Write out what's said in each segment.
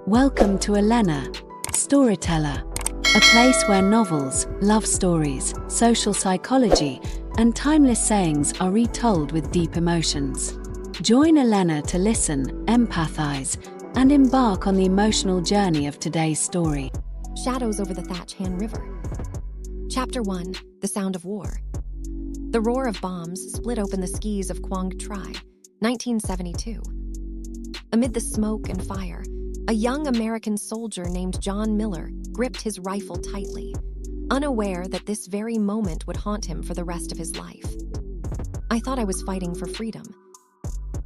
Welcome to Elena, Storyteller, a place where novels, love stories, social psychology, and timeless sayings are retold with deep emotions. Join Elena to listen, empathize, and embark on the emotional journey of today's story. Shadows over the Thach River. Chapter 1, The Sound of War. The roar of bombs split open the skis of Quang Tri, 1972. Amid the smoke and fire, a young American soldier named John Miller gripped his rifle tightly, unaware that this very moment would haunt him for the rest of his life. I thought I was fighting for freedom,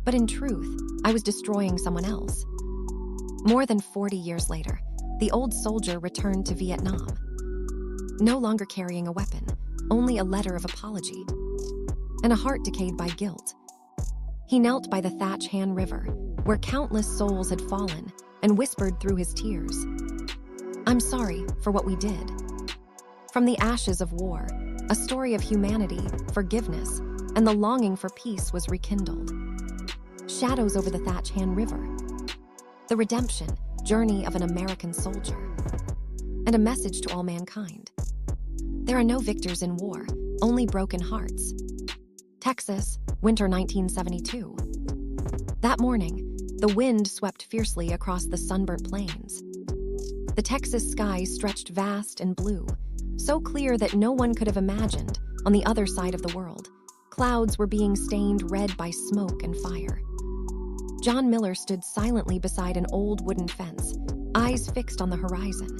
but in truth, I was destroying someone else. More than 40 years later, the old soldier returned to Vietnam, no longer carrying a weapon, only a letter of apology, and a heart decayed by guilt. He knelt by the Thach River, where countless souls had fallen, and whispered through his tears, "I'm sorry for what we did." From the ashes of war, a story of humanity, forgiveness, and the longing for peace was rekindled. Shadows over the Thach River. The redemption journey of an American soldier. And a message to all mankind. There are no victors in war, only broken hearts. Texas, winter 1972. That morning, the wind swept fiercely across the sunburnt plains. The Texas sky stretched vast and blue, so clear that no one could have imagined, on the other side of the world, clouds were being stained red by smoke and fire. John Miller stood silently beside an old wooden fence, eyes fixed on the horizon.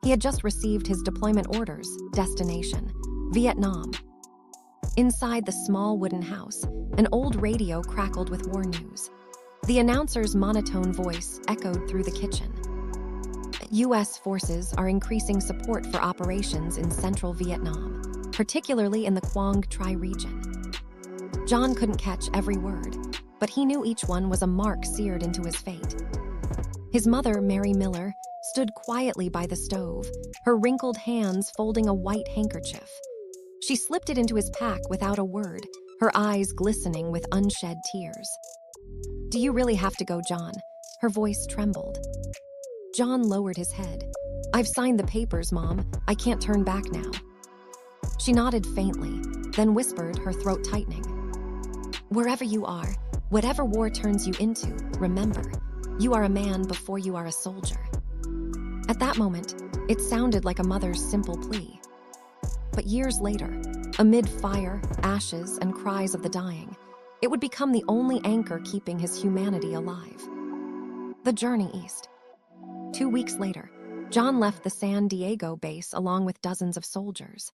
He had just received his deployment orders, destination, Vietnam. Inside the small wooden house, an old radio crackled with war news. The announcer's monotone voice echoed through the kitchen. U.S. forces are increasing support for operations in central Vietnam, particularly in the Quang Tri region. John couldn't catch every word, but he knew each one was a mark seared into his fate. His mother, Mary Miller, stood quietly by the stove, her wrinkled hands folding a white handkerchief. She slipped it into his pack without a word, her eyes glistening with unshed tears. "Do you really have to go, John?" Her voice trembled. John lowered his head. "I've signed the papers, Mom. I can't turn back now." She nodded faintly, then whispered, her throat tightening. "Wherever you are, whatever war turns you into, remember, you are a man before you are a soldier." At that moment, it sounded like a mother's simple plea. But years later, amid fire, ashes, and cries of the dying, it would become the only anchor keeping his humanity alive. The journey east. 2 weeks later, John left the San Diego base along with dozens of soldiers.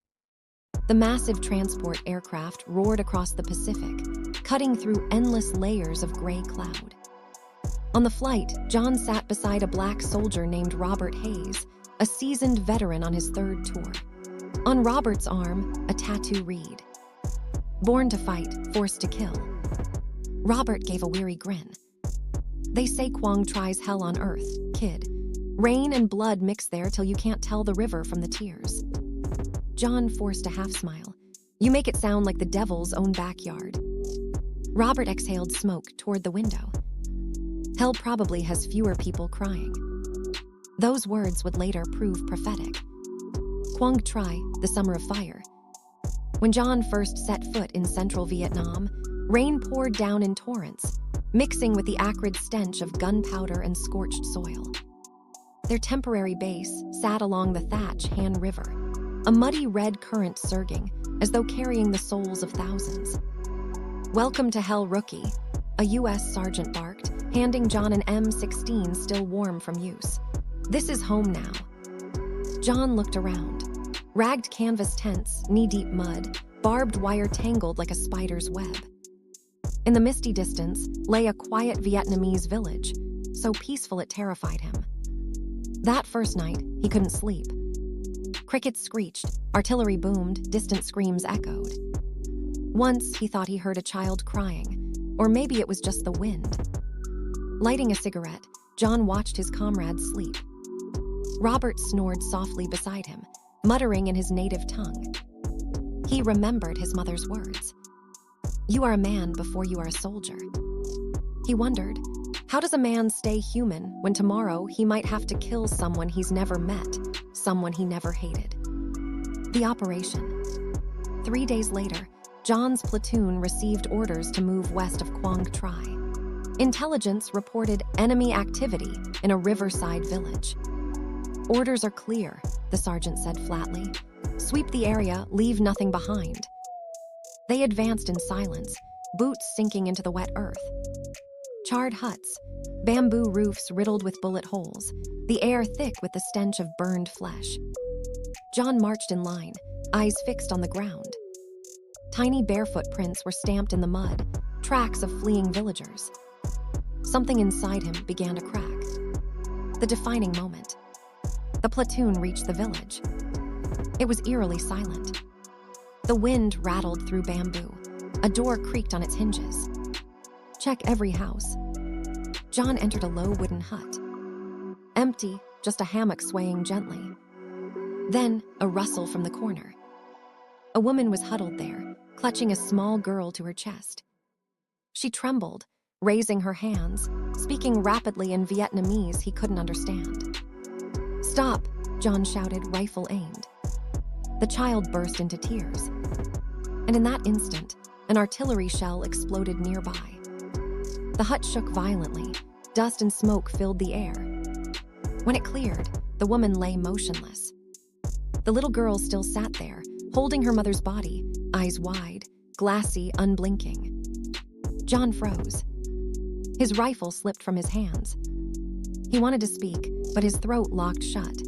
The massive transport aircraft roared across the Pacific, cutting through endless layers of gray cloud. On the flight, John sat beside a black soldier named Robert Hayes, a seasoned veteran on his third tour. On Robert's arm, a tattoo read, "Born to fight, forced to kill." Robert gave a weary grin. "They say Quang Tri's hell on earth, kid. Rain and blood mix there till you can't tell the river from the tears." John forced a half-smile. "You make it sound like the devil's own backyard." Robert exhaled smoke toward the window. "Hell probably has fewer people crying." Those words would later prove prophetic. Quang Tri, the Summer of Fire. When John first set foot in central Vietnam, rain poured down in torrents, mixing with the acrid stench of gunpowder and scorched soil. Their temporary base sat along the Thach River, a muddy red current surging, as though carrying the souls of thousands. "Welcome to hell, rookie," a U.S. sergeant barked, handing John an M16 still warm from use. "This is home now." John looked around. Ragged canvas tents, knee-deep mud, barbed wire tangled like a spider's web. In the misty distance lay a quiet Vietnamese village, so peaceful it terrified him. That first night, he couldn't sleep. Crickets screeched, artillery boomed, distant screams echoed. Once, he thought he heard a child crying, or maybe it was just the wind. Lighting a cigarette, John watched his comrades sleep. Robert snored softly beside him, muttering in his native tongue. He remembered his mother's words. "You are a man before you are a soldier." He wondered, How does a man stay human when tomorrow he might have to kill someone he's never met, someone he never hated? The operation. 3 days later, John's platoon received orders to move west of Quang Tri. Intelligence reported enemy activity in a riverside village. "Orders are clear," the sergeant said flatly. "Sweep the area, leave nothing behind." They advanced in silence, boots sinking into the wet earth. Charred huts, bamboo roofs riddled with bullet holes, the air thick with the stench of burned flesh. John marched in line, eyes fixed on the ground. Tiny barefoot prints were stamped in the mud, tracks of fleeing villagers. Something inside him began to crack. The defining moment. The platoon reached the village. It was eerily silent. The wind rattled through bamboo. A door creaked on its hinges. Check every house. John entered a low wooden hut. Empty, just a hammock swaying gently. Then, a rustle from the corner. A woman was huddled there, clutching a small girl to her chest. She trembled, raising her hands, speaking rapidly in Vietnamese he couldn't understand. "Stop," John shouted, rifle aimed. The child burst into tears. And in that instant, an artillery shell exploded nearby. The hut shook violently. Dust and smoke filled the air. When it cleared, the woman lay motionless. The little girl still sat there, holding her mother's body, eyes wide, glassy, unblinking. John froze. His rifle slipped from his hands. He wanted to speak, but his throat locked shut.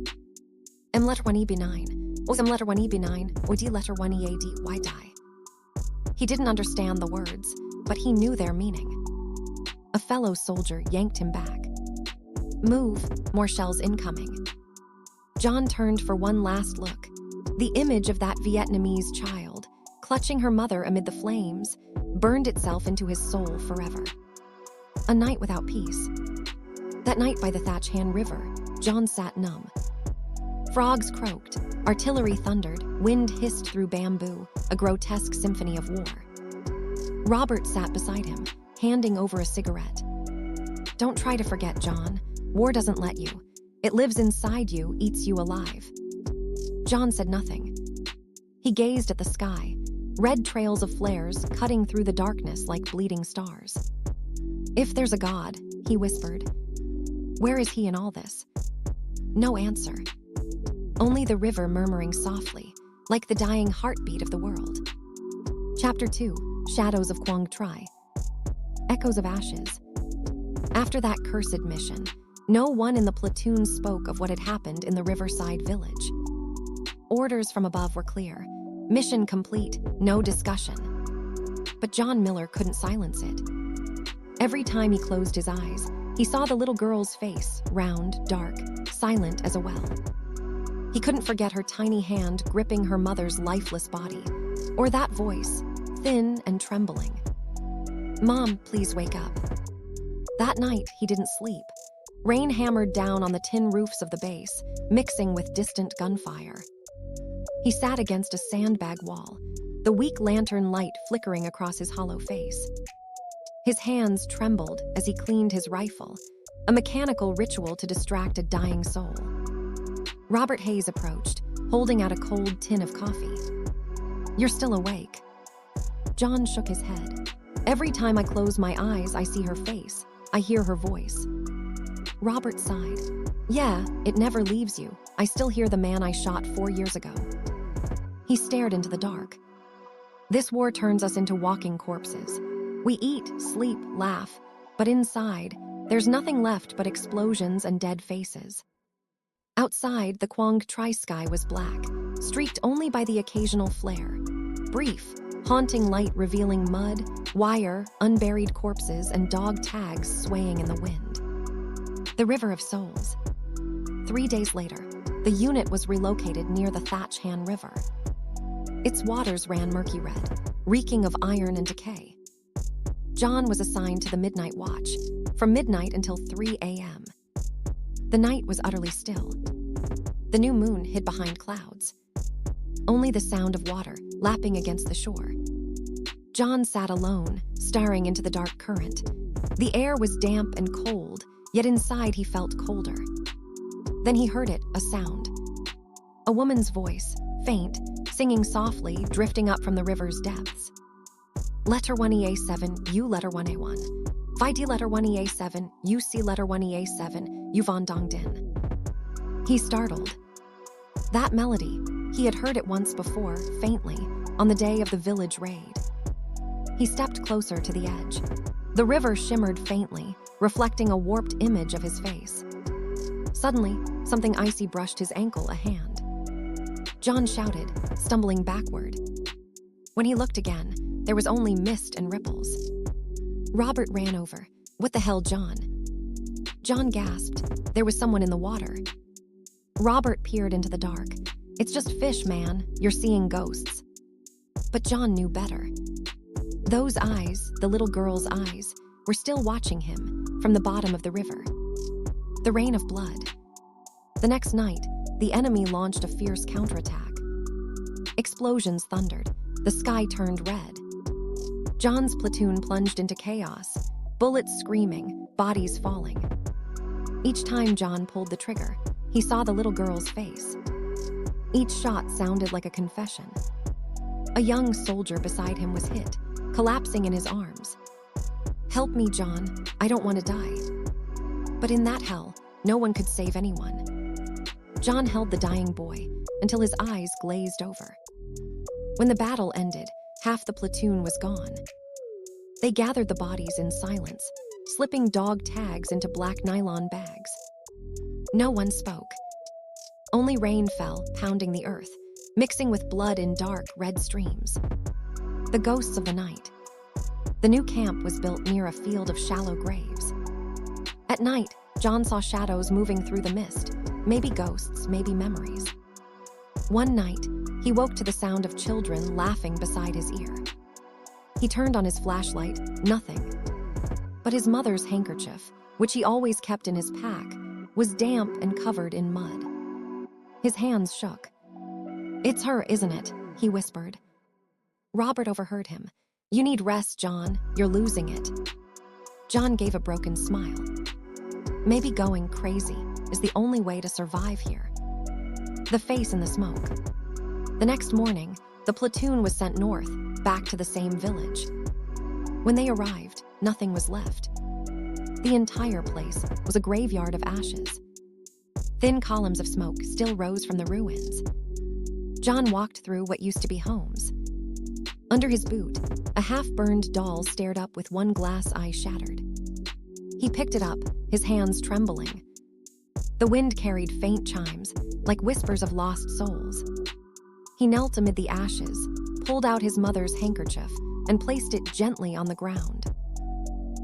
Letter 1E9. Letter 1E9. Letter 1EAD. Die. He didn't understand the words, but he knew their meaning. A fellow soldier yanked him back. "Move, more shells incoming." John turned for one last look. The image of that Vietnamese child, clutching her mother amid the flames, burned itself into his soul forever. A night without peace. That night by the Thach Han River, John sat numb. Frogs croaked, artillery thundered, wind hissed through bamboo, a grotesque symphony of war. Robert sat beside him, handing over a cigarette. "Don't try to forget, John. War doesn't let you. It lives inside you, eats you alive." John said nothing. He gazed at the sky, red trails of flares cutting through the darkness like bleeding stars. "If there's a God," he whispered, "where is he in all this?" No answer. Only the river murmuring softly, like the dying heartbeat of the world. Chapter 2, Shadows of Quang Tri. Echoes of ashes. After that cursed mission, no one in the platoon spoke of what had happened in the riverside village. Orders from above were clear. Mission complete, no discussion. But John Miller couldn't silence it. Every time he closed his eyes, he saw the little girl's face, round, dark, silent as a well. He couldn't forget her tiny hand gripping her mother's lifeless body, or that voice, thin and trembling. "Mom, please wake up." That night, he didn't sleep. Rain hammered down on the tin roofs of the base, mixing with distant gunfire. He sat against a sandbag wall, the weak lantern light flickering across his hollow face. His hands trembled as he cleaned his rifle, a mechanical ritual to distract a dying soul. Robert Hayes approached, holding out a cold tin of coffee. "You're still awake." John shook his head. "Every time I close my eyes, I see her face. I hear her voice." Robert sighed. "Yeah, it never leaves you. I still hear the man I shot 4 years ago." He stared into the dark. "This war turns us into walking corpses. We eat, sleep, laugh, but inside, there's nothing left but explosions and dead faces." Outside, the Quang Tri sky was black, streaked only by the occasional flare. Brief, haunting light revealing mud, wire, unburied corpses, and dog tags swaying in the wind. The River of Souls. 3 days later, the unit was relocated near the Thach Han River. Its waters ran murky red, reeking of iron and decay. John was assigned to the midnight watch, from midnight until 3 a.m. The night was utterly still. The new moon hid behind clouds. Only the sound of water lapping against the shore. John sat alone, staring into the dark current, The air was damp and cold, yet inside he felt colder. Then he heard it, a sound. A woman's voice, faint, singing softly, drifting up from the river's depths. Letter 1EA7, U letter 1A1. Vidi letter 1EA7, UC letter 1EA7, Yuvon Dong Din. He startled. That melody, he had heard it once before, faintly, on the day of the village raid. He stepped closer to the edge. The river shimmered faintly, reflecting a warped image of his face. Suddenly, something icy brushed his ankle, a hand. John shouted, stumbling backward. When he looked again, there was only mist and ripples. Robert ran over. What the hell, John? John gasped. There was someone in the water. Robert peered into the dark. It's just fish, man. You're seeing ghosts. But John knew better. Those eyes, the little girl's eyes, were still watching him from the bottom of the river. The rain of blood. The next night, the enemy launched a fierce counterattack. Explosions thundered. The sky turned red. John's platoon plunged into chaos, bullets screaming, bodies falling. Each time John pulled the trigger, he saw the little girl's face. Each shot sounded like a confession. A young soldier beside him was hit, collapsing in his arms. Help me, John. I don't want to die. But in that hell, no one could save anyone. John held the dying boy until his eyes glazed over. When the battle ended, half the platoon was gone. They gathered the bodies in silence, slipping dog tags into black nylon bags. No one spoke. Only rain fell, pounding the earth, mixing with blood in dark, red streams. The ghosts of the night. The new camp was built near a field of shallow graves. At night, John saw shadows moving through the mist, maybe ghosts, maybe memories. One night, he woke to the sound of children laughing beside his ear. He turned on his flashlight, nothing. But his mother's handkerchief, which he always kept in his pack, was damp and covered in mud. His hands shook. "It's her, isn't it?" he whispered. Robert overheard him. "You need rest, John. You're losing it." John gave a broken smile. Maybe going crazy is the only way to survive here. The face in the smoke. The next morning, the platoon was sent north, back to the same village. When they arrived, nothing was left. The entire place was a graveyard of ashes. Thin columns of smoke still rose from the ruins. John walked through what used to be homes. Under his boot, a half-burned doll stared up with one glass eye shattered. He picked it up, his hands trembling. The wind carried faint chimes, like whispers of lost souls. He knelt amid the ashes, pulled out his mother's handkerchief, and placed it gently on the ground.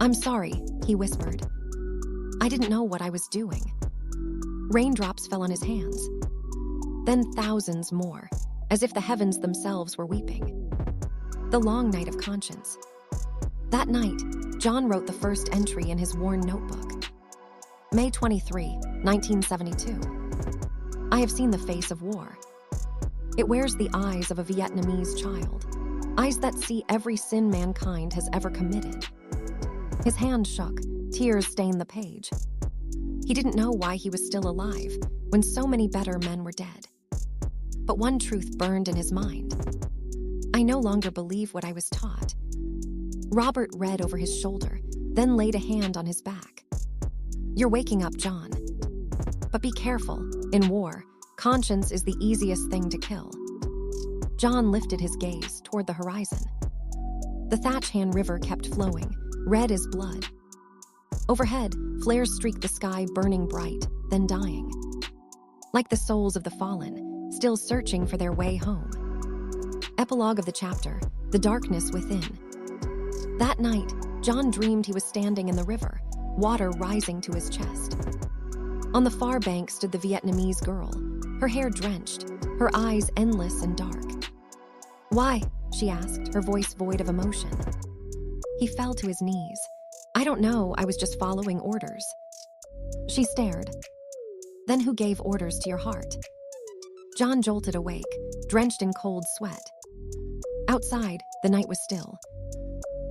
"I'm sorry," he whispered. "I didn't know what I was doing." Raindrops fell on his hands. Then thousands more, as if the heavens themselves were weeping. The long night of conscience. That night, John wrote the first entry in his worn notebook. May 23, 1972. I have seen the face of war. It wears the eyes of a Vietnamese child, eyes that see every sin mankind has ever committed. His hand shook, tears stained the page. He didn't know why he was still alive when so many better men were dead. But one truth burned in his mind. I no longer believe what I was taught. Robert read over his shoulder, then laid a hand on his back. "You're waking up, John. But be careful. In war, conscience is the easiest thing to kill." John lifted his gaze toward the horizon. The Thach Han River kept flowing, red as blood. Overhead, flares streaked the sky, burning bright, then dying. Like the souls of the fallen, still searching for their way home. Epilogue of the chapter, The Darkness Within. That night, John dreamed he was standing in the river, water rising to his chest. On the far bank stood the Vietnamese girl, her hair drenched, her eyes endless and dark. "Why?" she asked, her voice void of emotion. He fell to his knees. "I don't know, I was just following orders." She stared. "Then who gave orders to your heart?" John jolted awake, drenched in cold sweat. Outside, the night was still.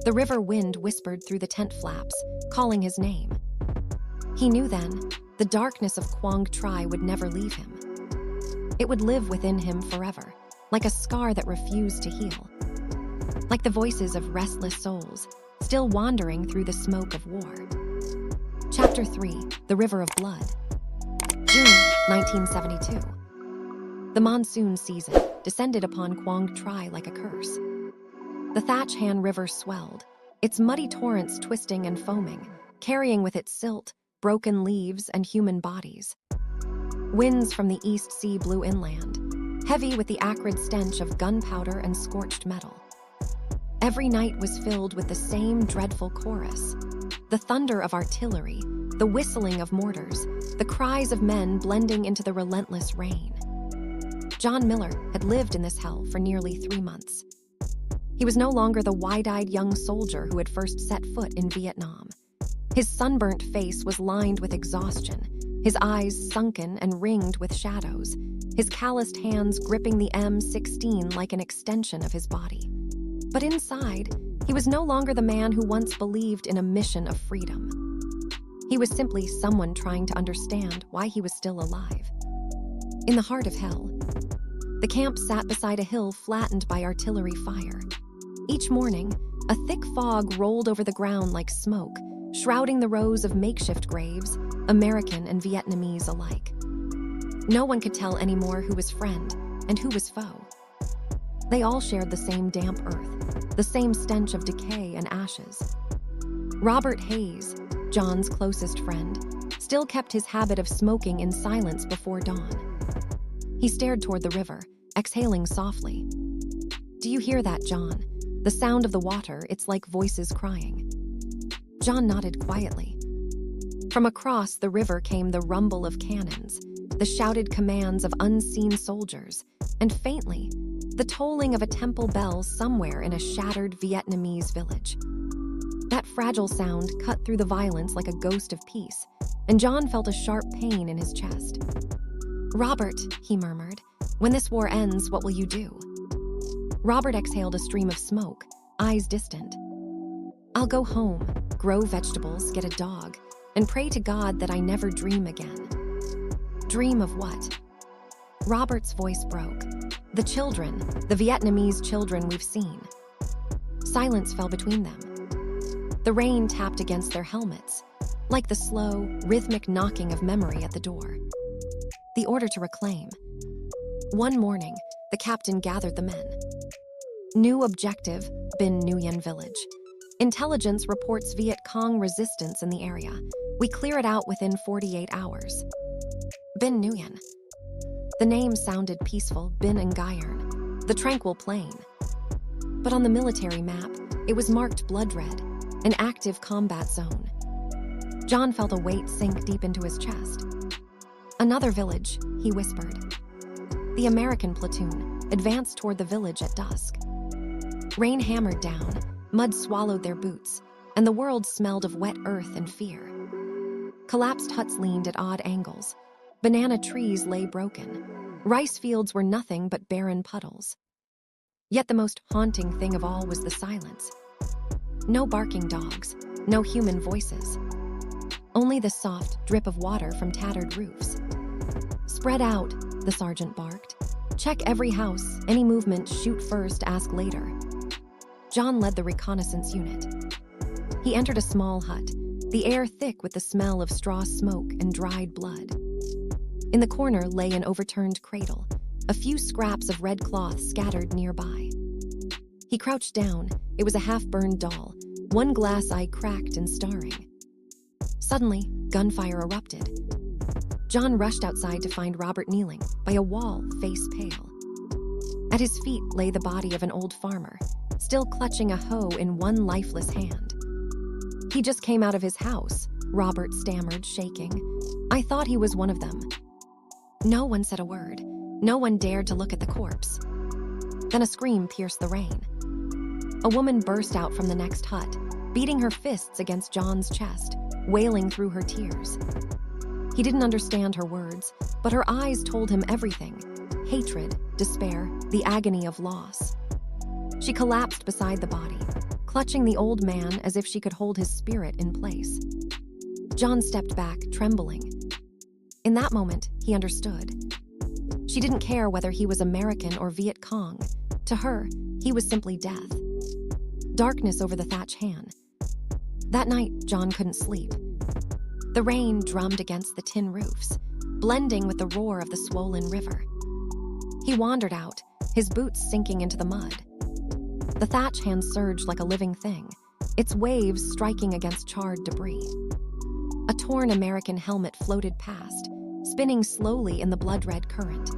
The river wind whispered through the tent flaps, calling his name. He knew then, the darkness of Quang Tri would never leave him. It would live within him forever, like a scar that refused to heal. Like the voices of restless souls, still wandering through the smoke of war. Chapter 3, The River of Blood. June 1972. The monsoon season descended upon Quang Tri like a curse. The Thach Han River swelled, its muddy torrents twisting and foaming, carrying with it silt, broken leaves, and human bodies. Winds from the East Sea blew inland, heavy with the acrid stench of gunpowder and scorched metal. Every night was filled with the same dreadful chorus, the thunder of artillery, the whistling of mortars, the cries of men blending into the relentless rain. John Miller had lived in this hell for nearly 3 months. He was no longer the wide-eyed young soldier who had first set foot in Vietnam. His sunburnt face was lined with exhaustion, his eyes sunken and ringed with shadows, his calloused hands gripping the M16 like an extension of his body. But inside, he was no longer the man who once believed in a mission of freedom. He was simply someone trying to understand why he was still alive. In the heart of hell, the camp sat beside a hill flattened by artillery fire. Each morning, a thick fog rolled over the ground like smoke, shrouding the rows of makeshift graves, American and Vietnamese alike. No one could tell anymore who was friend and who was foe. They all shared the same damp earth, the same stench of decay and ashes. Robert Hayes, John's closest friend, still kept his habit of smoking in silence before dawn. He stared toward the river, exhaling softly. "Do you hear that, John? The sound of the water, it's like voices crying." John nodded quietly. From across the river came the rumble of cannons, the shouted commands of unseen soldiers, and faintly, the tolling of a temple bell somewhere in a shattered Vietnamese village. That fragile sound cut through the violence like a ghost of peace, and John felt a sharp pain in his chest. "Robert," he murmured, "when this war ends, what will you do?" Robert exhaled a stream of smoke, eyes distant. "I'll go home, grow vegetables, get a dog, and pray to God that I never dream again." "Dream of what?" Robert's voice broke. "The children, the Vietnamese children we've seen." Silence fell between them. The rain tapped against their helmets, like the slow, rhythmic knocking of memory at the door. The order to reclaim. One morning, the captain gathered the men. New objective, Bin Nguyen village. Intelligence reports Viet Cong resistance in the area. We clear it out within 48 hours. Bin Nguyen. The name sounded peaceful, Bin Nguyern, the tranquil plain. But on the military map, it was marked blood red, an active combat zone. John felt a weight sink deep into his chest. "Another village," he whispered. The American platoon advanced toward the village at dusk. Rain hammered down, mud swallowed their boots, and the world smelled of wet earth and fear. Collapsed huts leaned at odd angles. Banana trees lay broken. Rice fields were nothing but barren puddles. Yet the most haunting thing of all was the silence. No barking dogs, no human voices. Only the soft drip of water from tattered roofs. "Spread out," the sergeant barked. "Check every house, any movement, shoot first, ask later." John led the reconnaissance unit. He entered a small hut, the air thick with the smell of straw smoke and dried blood. In the corner lay an overturned cradle, a few scraps of red cloth scattered nearby. He crouched down. It was a half-burned doll, one glass eye cracked and starring. Suddenly, gunfire erupted. John rushed outside to find Robert kneeling by a wall, face pale. At his feet lay the body of an old farmer, still clutching a hoe in one lifeless hand. "He just came out of his house," Robert stammered, shaking. "I thought he was one of them." No one said a word. No one dared to look at the corpse. Then a scream pierced the rain. A woman burst out from the next hut, beating her fists against John's chest, wailing through her tears. He didn't understand her words, but her eyes told him everything: hatred, despair, the agony of loss. She collapsed beside the body, clutching the old man as if she could hold his spirit in place. John stepped back, trembling. In that moment, he understood. She didn't care whether he was American or Viet Cong. To her, he was simply death. Darkness over the Thach Han. That night, John couldn't sleep. The rain drummed against the tin roofs, blending with the roar of the swollen river. He wandered out, his boots sinking into the mud. The Thach Han surged like a living thing, its waves striking against charred debris. A torn American helmet floated past, spinning slowly in the blood-red current.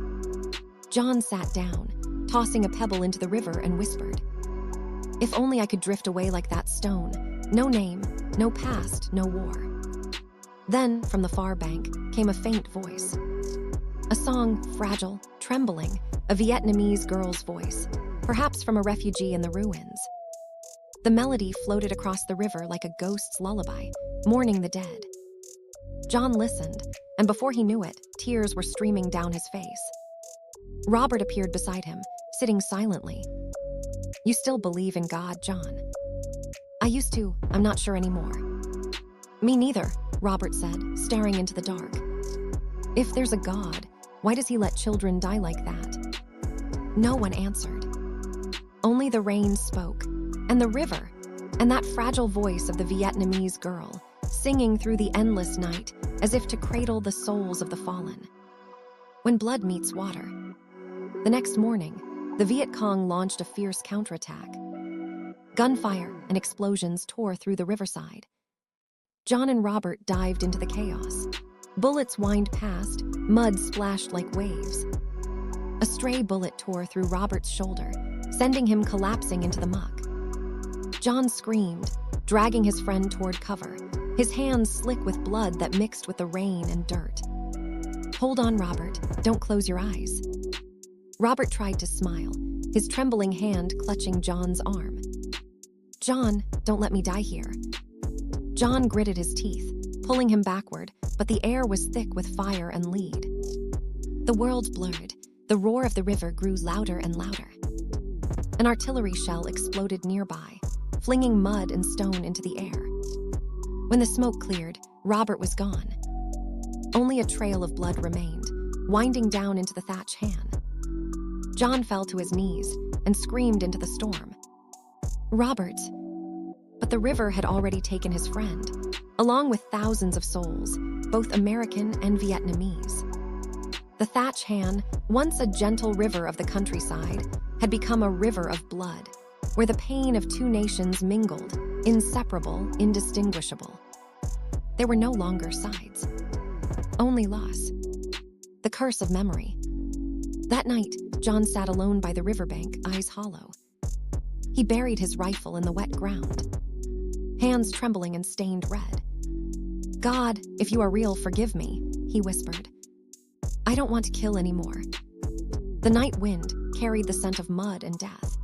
John sat down, tossing a pebble into the river, and whispered, "If only I could drift away like that stone. No name, no past, no war." Then, from the far bank, came a faint voice. A song, fragile, trembling, a Vietnamese girl's voice, perhaps from a refugee in the ruins. The melody floated across the river like a ghost's lullaby, mourning the dead. John listened, and before he knew it, tears were streaming down his face. Robert appeared beside him, sitting silently. "You still believe in God, John?" "I used to. I'm not sure anymore." "Me neither," Robert said, staring into the dark. "If there's a God, why does he let children die like that?" No one answered. Only the rain spoke, and the river, and that fragile voice of the Vietnamese girl, singing through the endless night as if to cradle the souls of the fallen. When blood meets water. The next morning, the Viet Cong launched a fierce counterattack. Gunfire and explosions tore through the riverside. John and Robert dived into the chaos. Bullets whined past, mud splashed like waves. A stray bullet tore through Robert's shoulder, sending him collapsing into the muck. John screamed, dragging his friend toward cover, his hands slick with blood that mixed with the rain and dirt. "Hold on, Robert. Don't close your eyes." Robert tried to smile, his trembling hand clutching John's arm. "John, don't let me die here." John gritted his teeth, pulling him backward, but the air was thick with fire and lead. The world blurred. The roar of the river grew louder and louder. An artillery shell exploded nearby, flinging mud and stone into the air. When the smoke cleared, Robert was gone. Only a trail of blood remained, winding down into the Thach Han. John fell to his knees and screamed into the storm. "Robert!" But the river had already taken his friend, along with thousands of souls, both American and Vietnamese. The Thach Han, once a gentle river of the countryside, had become a river of blood, where the pain of two nations mingled, inseparable, indistinguishable. There were no longer sides, only loss. The curse of memory. That night, John sat alone by the riverbank, eyes hollow. He buried his rifle in the wet ground, hands trembling and stained red. "God, if you are real, forgive me," he whispered. "I don't want to kill anymore." The night wind carried the scent of mud and death.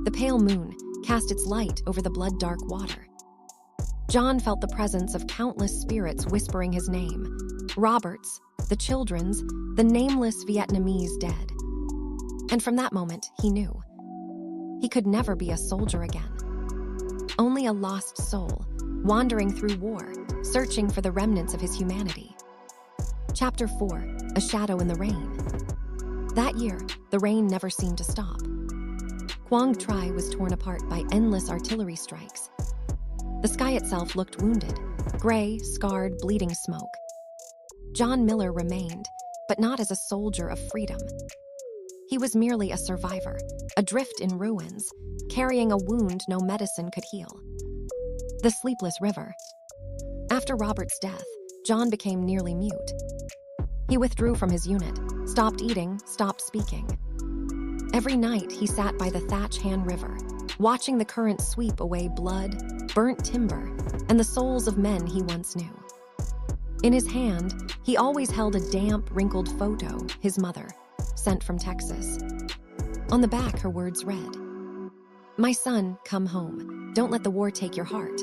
The pale moon cast its light over the blood-dark water. John felt the presence of countless spirits whispering his name, Robert's, the children's, the nameless Vietnamese dead. And from that moment, he knew. He could never be a soldier again. Only a lost soul, wandering through war, searching for the remnants of his humanity. Chapter 4, A Shadow in the Rain. That year, the rain never seemed to stop. Quang Tri was torn apart by endless artillery strikes. The sky itself looked wounded, gray, scarred, bleeding smoke. John Miller remained, but not as a soldier of freedom. He was merely a survivor, adrift in ruins, carrying a wound no medicine could heal. The Sleepless River. After Robert's death, John became nearly mute. He withdrew from his unit, stopped eating, stopped speaking. Every night he sat by the Thach Han River, watching the current sweep away blood, burnt timber, and the souls of men he once knew. In his hand, he always held a damp, wrinkled photo, his mother, sent from Texas. On the back, her words read, "My son, come home. Don't let the war take your heart."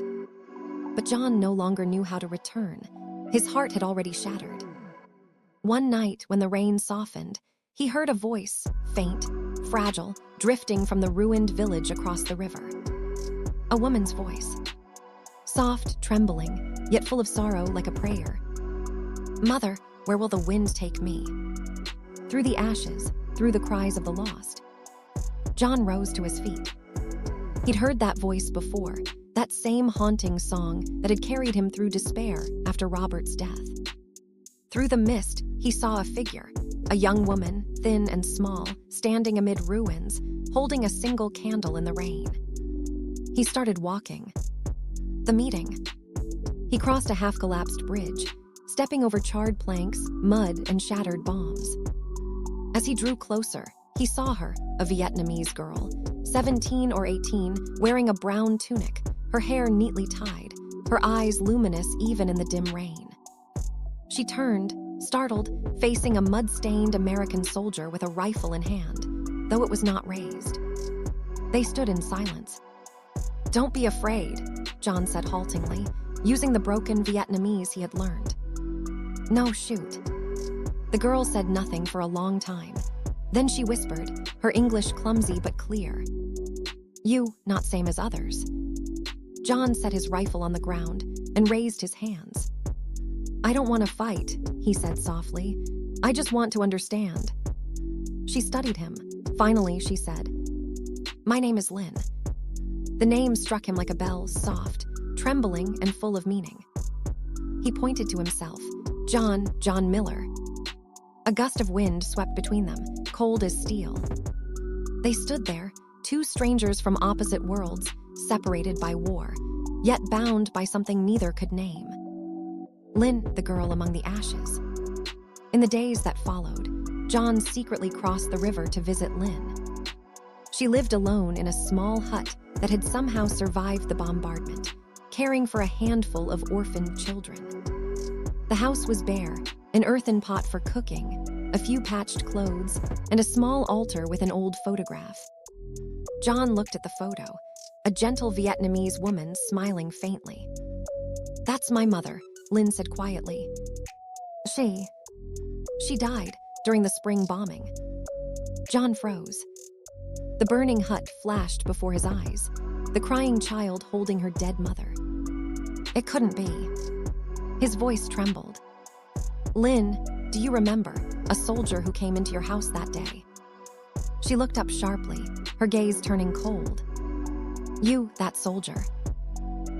But John no longer knew how to return. His heart had already shattered. One night, when the rain softened, he heard a voice, faint, fragile, drifting from the ruined village across the river. A woman's voice. Soft, trembling, yet full of sorrow like a prayer. "Mother, where will the wind take me?" Through the ashes, through the cries of the lost. John rose to his feet. He'd heard that voice before, that same haunting song that had carried him through despair after Robert's death. Through the mist, he saw a figure, a young woman, thin and small, standing amid ruins, holding a single candle in the rain. He started walking. The meeting. He crossed a half-collapsed bridge, stepping over charred planks, mud, and shattered bombs. As he drew closer, he saw her, a Vietnamese girl, 17 or 18, wearing a brown tunic, her hair neatly tied, her eyes luminous even in the dim rain. She turned, startled, facing a mud-stained American soldier with a rifle in hand, though it was not raised. They stood in silence. "Don't be afraid," John said haltingly, using the broken Vietnamese he had learned. "No, shoot." The girl said nothing for a long time. Then she whispered, her English clumsy but clear. "You, not same as others." John set his rifle on the ground and raised his hands. "I don't want to fight," he said softly. "I just want to understand." She studied him. Finally, she said, "My name is Lynn." The name struck him like a bell, soft, trembling, and full of meaning. He pointed to himself. John Miller." A gust of wind swept between them, cold as steel. They stood there, two strangers from opposite worlds, separated by war, yet bound by something neither could name. Lynn, the girl among the ashes. In the days that followed, John secretly crossed the river to visit Lynn. She lived alone in a small hut that had somehow survived the bombardment, caring for a handful of orphaned children. The house was bare, an earthen pot for cooking, a few patched clothes, and a small altar with an old photograph. John looked at the photo, a gentle Vietnamese woman smiling faintly. "That's my mother," Lynn said quietly. She died during the spring bombing." John froze. The burning hut flashed before his eyes, the crying child holding her dead mother. It couldn't be. His voice trembled. "Lynn, do you remember a soldier who came into your house that day?" She looked up sharply, her gaze turning cold. "You, that soldier."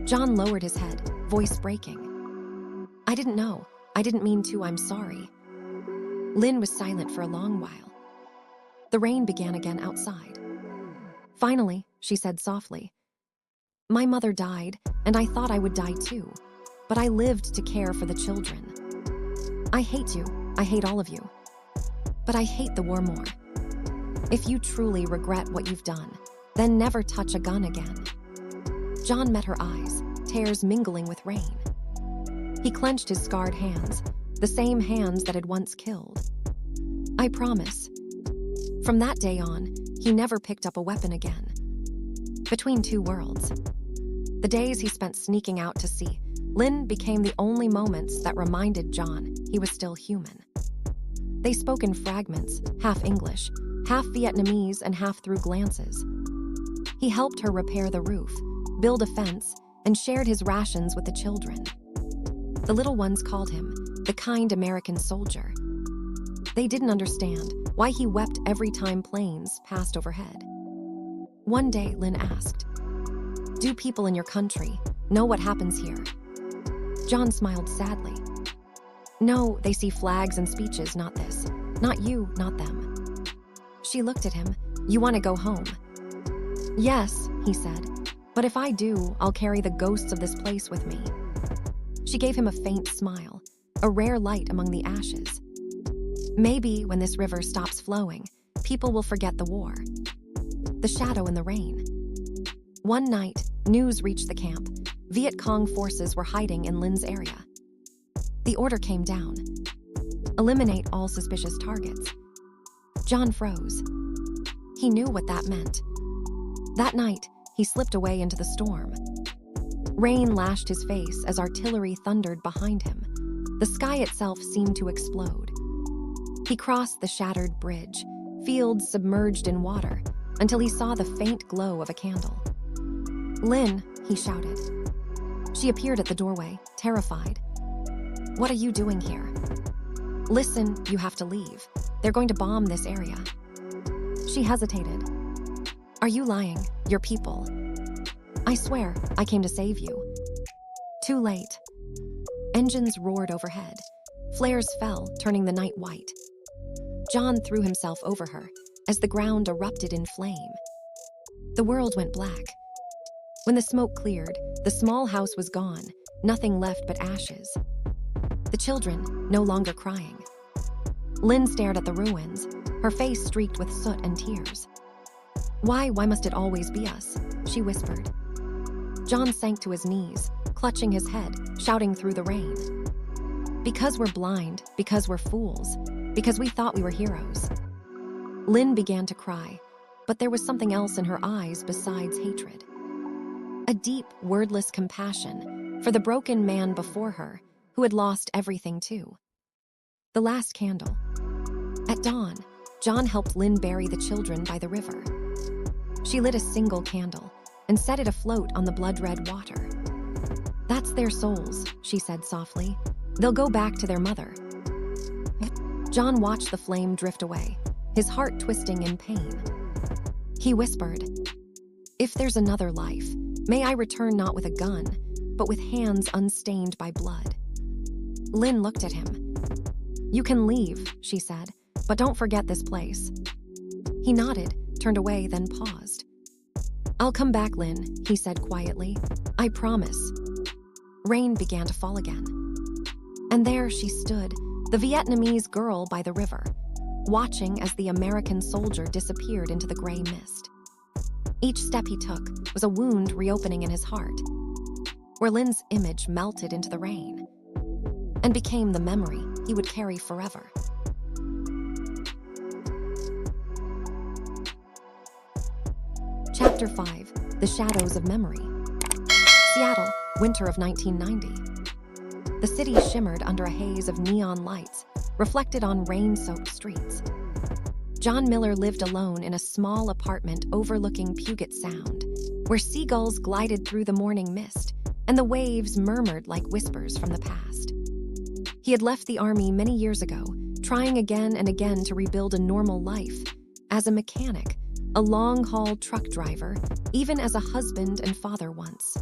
John lowered his head, voice breaking. "I didn't know. I didn't mean to. I'm sorry." Lynn was silent for a long while. The rain began again outside. Finally, she said softly, "My mother died, and I thought I would die too, but I lived to care for the children. I hate you. I hate all of you. But I hate the war more. If you truly regret what you've done, then never touch a gun again." John met her eyes, tears mingling with rain. He clenched his scarred hands, the same hands that had once killed. "I promise." From that day on, he never picked up a weapon again. Between two worlds. The days he spent sneaking out to sea, Lynn became the only moments that reminded John he was still human. They spoke in fragments, half English, half Vietnamese, and half through glances. He helped her repair the roof, build a fence, and shared his rations with the children. The little ones called him the kind American soldier. They didn't understand why he wept every time planes passed overhead. One day, Lynn asked, "Do people in your country know what happens here?" John smiled sadly. "No, they see flags and speeches, not this. Not you, not them." She looked at him. "You want to go home?" "Yes," he said. "But if I do, I'll carry the ghosts of this place with me." She gave him a faint smile, a rare light among the ashes. "Maybe when this river stops flowing, people will forget the war." The shadow in the rain. One night, news reached the camp. Viet Cong forces were hiding in Lin's area. The order came down. Eliminate all suspicious targets. John froze. He knew what that meant. That night, he slipped away into the storm. Rain lashed his face as artillery thundered behind him. The sky itself seemed to explode. He crossed the shattered bridge, fields submerged in water, until he saw the faint glow of a candle. "Lynn," he shouted. She appeared at the doorway, terrified. "What are you doing here?" "Listen, you have to leave. They're going to bomb this area." She hesitated. "Are you lying? Your people?" "I swear, I came to save you." Too late. Engines roared overhead. Flares fell, turning the night white. John threw himself over her as the ground erupted in flame. The world went black. When the smoke cleared, the small house was gone, nothing left but ashes. The children, no longer crying. Lynn stared at the ruins, her face streaked with soot and tears. Why must it always be us?" she whispered. John sank to his knees, clutching his head, shouting through the rain. "Because we're blind, because we're fools, because we thought we were heroes." Lynn began to cry, but there was something else in her eyes besides hatred. A deep, wordless compassion for the broken man before her, who had lost everything too. The last candle. At dawn, John helped Lynn bury the children by the river. She lit a single candle and set it afloat on the blood-red water. "That's their souls," she said softly. "They'll go back to their mother." John watched the flame drift away, his heart twisting in pain. He whispered, "If there's another life, may I return not with a gun, but with hands unstained by blood." Lynn looked at him. "You can leave," she said, "but don't forget this place." He nodded, turned away, then paused. "I'll come back, Lynn," he said quietly. "I promise." Rain began to fall again. And there she stood, the Vietnamese girl by the river, watching as the American soldier disappeared into the gray mist. Each step he took was a wound reopening in his heart, where Lynn's image melted into the rain and became the memory he would carry forever. Chapter 5: The Shadows of Memory. Seattle, winter of 1990. The city shimmered under a haze of neon lights, reflected on rain-soaked streets. John Miller lived alone in a small apartment overlooking Puget Sound, where seagulls glided through the morning mist and the waves murmured like whispers from the past. He had left the army many years ago, trying again and again to rebuild a normal life, as a mechanic, a long-haul truck driver, even as a husband and father once.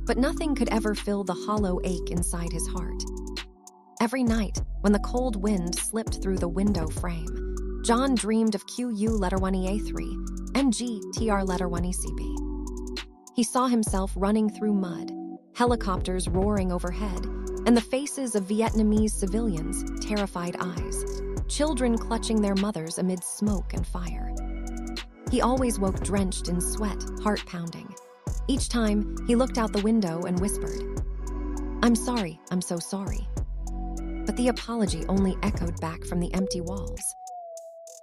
But nothing could ever fill the hollow ache inside his heart. Every night, when the cold wind slipped through the window frame, John dreamed of QU letter 1EA3 and GTR letter 1ECB. He saw himself running through mud, helicopters roaring overhead, and the faces of Vietnamese civilians' terrified eyes, children clutching their mothers amid smoke and fire. He always woke drenched in sweat, heart pounding. Each time, he looked out the window and whispered, "I'm sorry, I'm so sorry." But the apology only echoed back from the empty walls.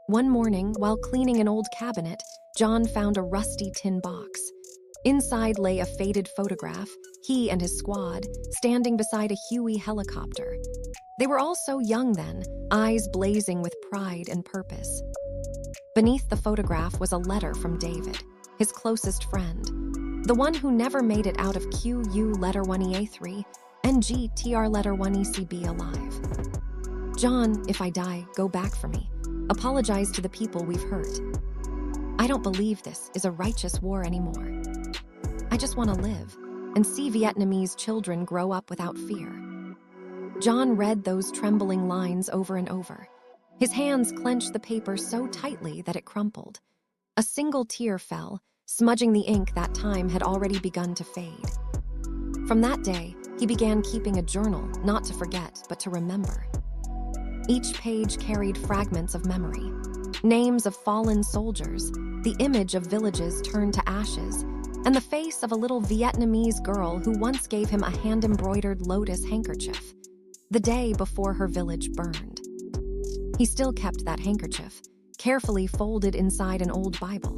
One morning, while cleaning an old cabinet, John found a rusty tin box. Inside lay a faded photograph, he and his squad, standing beside a Huey helicopter. They were all so young then, eyes blazing with pride and purpose. Beneath the photograph was a letter from David, his closest friend, the one who never made it out of QU letter 1EA3 and GTR letter 1ECB alive. "John, if I die, go back for me. Apologize to the people we've hurt. I don't believe this is a righteous war anymore. I just want to live and see Vietnamese children grow up without fear." John read those trembling lines over and over. His hands clenched the paper so tightly that it crumpled. A single tear fell, smudging the ink that time had already begun to fade. From that day, he began keeping a journal, not to forget, but to remember. Each page carried fragments of memory, names of fallen soldiers, the image of villages turned to ashes, and the face of a little Vietnamese girl who once gave him a hand-embroidered lotus handkerchief, the day before her village burned. He still kept that handkerchief, carefully folded inside an old Bible.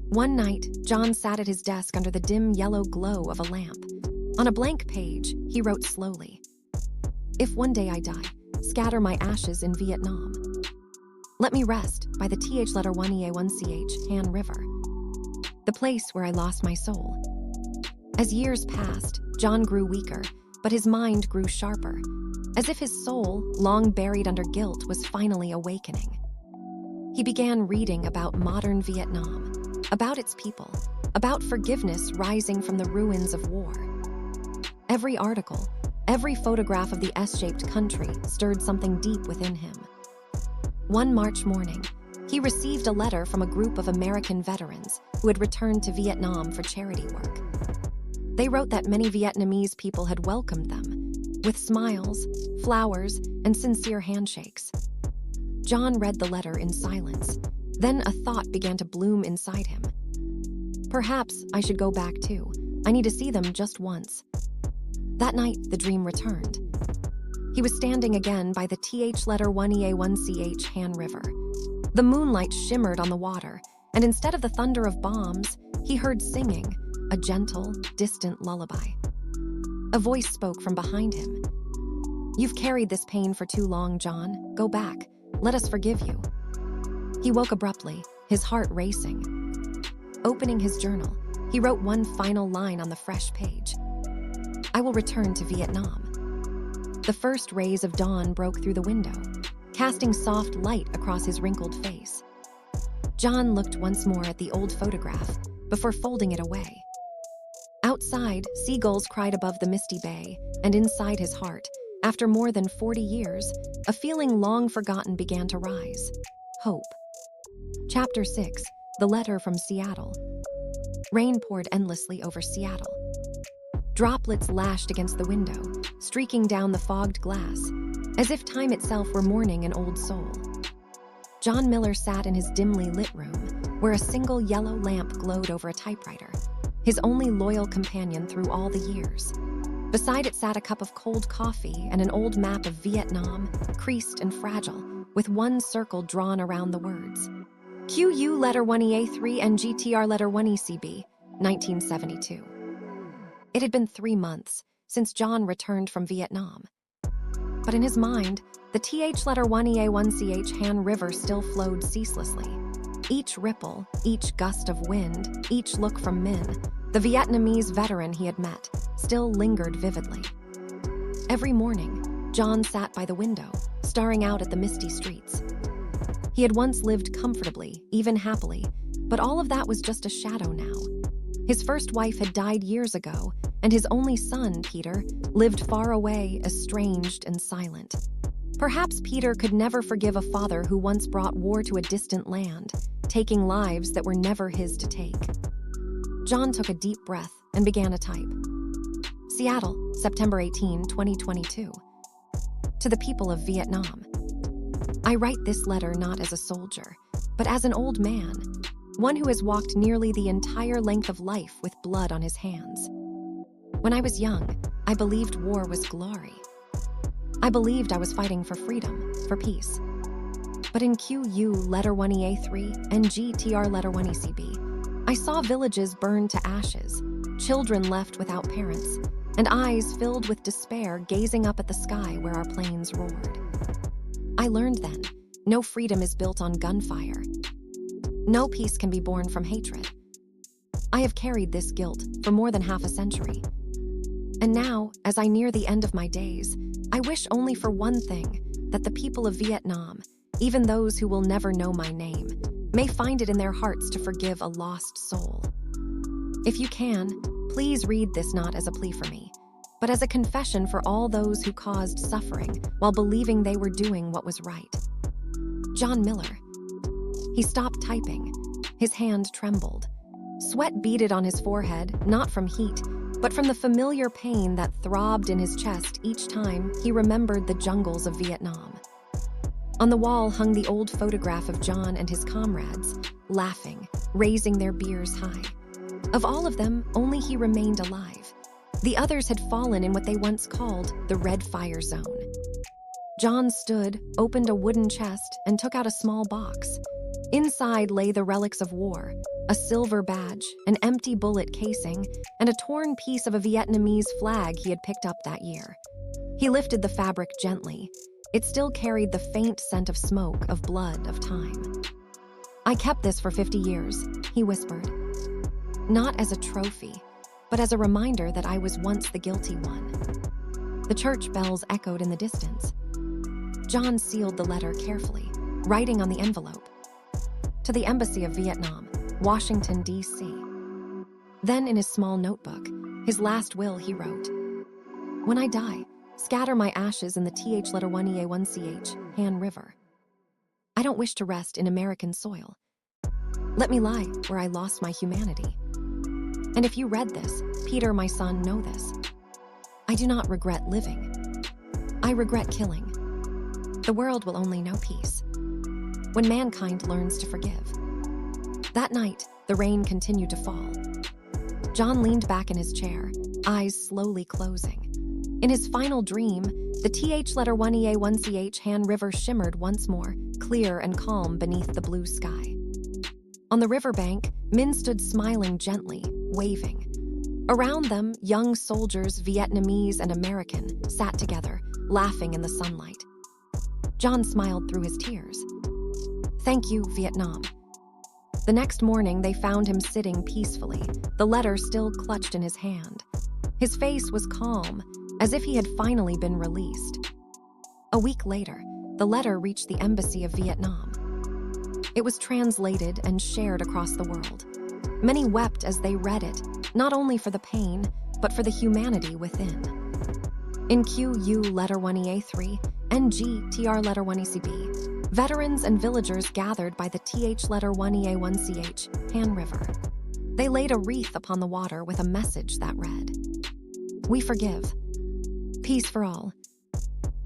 One night, John sat at his desk under the dim yellow glow of a lamp. On a blank page, he wrote slowly, "If one day I die, scatter my ashes in Vietnam. Let me rest by the TH letter 1EA1CH Han River, the place where I lost my soul, As years passed, John grew weaker, but his mind grew sharper, as if his soul, long buried under guilt, was finally awakening. He began reading about modern Vietnam, about its people, about forgiveness rising from the ruins of war. Every article, every photograph of the S-shaped country stirred something deep within him. One March morning, he received a letter from a group of American veterans who had returned to Vietnam for charity work. They wrote that many Vietnamese people had welcomed them, with smiles, flowers, and sincere handshakes. John read the letter in silence. Then a thought began to bloom inside him. Perhaps I should go back too. I need to see them just once. That night, the dream returned. He was standing again by the TH letter 1EA1CH Han River. The moonlight shimmered on the water, and instead of the thunder of bombs, he heard singing, a gentle, distant lullaby. A voice spoke from behind him. "You've carried this pain for too long, John. Go back. Let us forgive you." He woke abruptly, his heart racing. Opening his journal, he wrote one final line on the fresh page. "I will return to Vietnam." The first rays of dawn broke through the window, casting soft light across his wrinkled face. John looked once more at the old photograph before folding it away. Outside, seagulls cried above the misty bay, and inside his heart, after more than 40 years, a feeling long forgotten began to rise: hope. Chapter 6: The Letter from Seattle. Rain poured endlessly over Seattle. Droplets lashed against the window, streaking down the fogged glass, as if time itself were mourning an old soul. John Miller sat in his dimly lit room, where a single yellow lamp glowed over a typewriter, his only loyal companion through all the years. Beside it sat a cup of cold coffee and an old map of Vietnam, creased and fragile, with one circle drawn around the words: QU letter 1EA3 and GTR letter 1ECB, 1972. It had been 3 months since John returned from Vietnam. But in his mind, the TH letter 1EA1CH Han River still flowed ceaselessly. Each ripple, each gust of wind, each look from Min, the Vietnamese veteran he had met, still lingered vividly. Every morning, John sat by the window, staring out at the misty streets. He had once lived comfortably, even happily, but all of that was just a shadow now. His first wife had died years ago, and his only son, Peter, lived far away, estranged and silent. Perhaps Peter could never forgive a father who once brought war to a distant land, taking lives that were never his to take. John took a deep breath and began to type. Seattle, September 18, 2022. To the people of Vietnam. I write this letter not as a soldier, but as an old man, one who has walked nearly the entire length of life with blood on his hands. When I was young, I believed war was glory. I believed I was fighting for freedom, for peace. But in QU letter 1EA3 and GTR letter 1ECB, I saw villages burned to ashes, children left without parents, and eyes filled with despair gazing up at the sky where our planes roared. I learned then, no freedom is built on gunfire. No peace can be born from hatred. I have carried this guilt for more than half a century. And now, as I near the end of my days, I wish only for one thing, that the people of Vietnam, even those who will never know my name, may find it in their hearts to forgive a lost soul. If you can, please read this not as a plea for me, but as a confession for all those who caused suffering while believing they were doing what was right. John Miller. He stopped typing. His hand trembled. Sweat beaded on his forehead, not from heat, but from the familiar pain that throbbed in his chest each time he remembered the jungles of Vietnam. On the wall hung the old photograph of John and his comrades, laughing, raising their beers high. Of all of them, only he remained alive. The others had fallen in what they once called the Red Fire Zone. John stood, opened a wooden chest, and took out a small box. Inside lay the relics of war, a silver badge, an empty bullet casing, and a torn piece of a Vietnamese flag he had picked up that year. He lifted the fabric gently. It still carried the faint scent of smoke, of blood, of time. I kept this for 50 years, he whispered. Not as a trophy, but as a reminder that I was once the guilty one. The church bells echoed in the distance. John sealed the letter carefully, writing on the envelope, "To the Embassy of Vietnam, Washington, D.C." Then in his small notebook, his last will, he wrote, "When I die, scatter my ashes in the Th-1EA1CH Han River. I don't wish to rest in American soil. Let me lie where I lost my humanity. And if you read this, Peter, my son, know this. I do not regret living. I regret killing. The world will only know peace when mankind learns to forgive." That night, the rain continued to fall. John leaned back in his chair, eyes slowly closing. In his final dream, the Th-1EA1CH Han River shimmered once more, clear and calm beneath the blue sky. On the riverbank, Min stood smiling gently, waving. Around them, young soldiers, Vietnamese and American, sat together, laughing in the sunlight. John smiled through his tears. "Thank you, Vietnam." The next morning, they found him sitting peacefully, the letter still clutched in his hand. His face was calm, as if he had finally been released. A week later, the letter reached the Embassy of Vietnam. It was translated and shared across the world. Many wept as they read it, not only for the pain, but for the humanity within. In QU Letter 1EA3, NG TR Letter 1ECB, veterans and villagers gathered by the TH Letter 1EA1CH Han River. They laid a wreath upon the water with a message that read, "We forgive. Peace for all."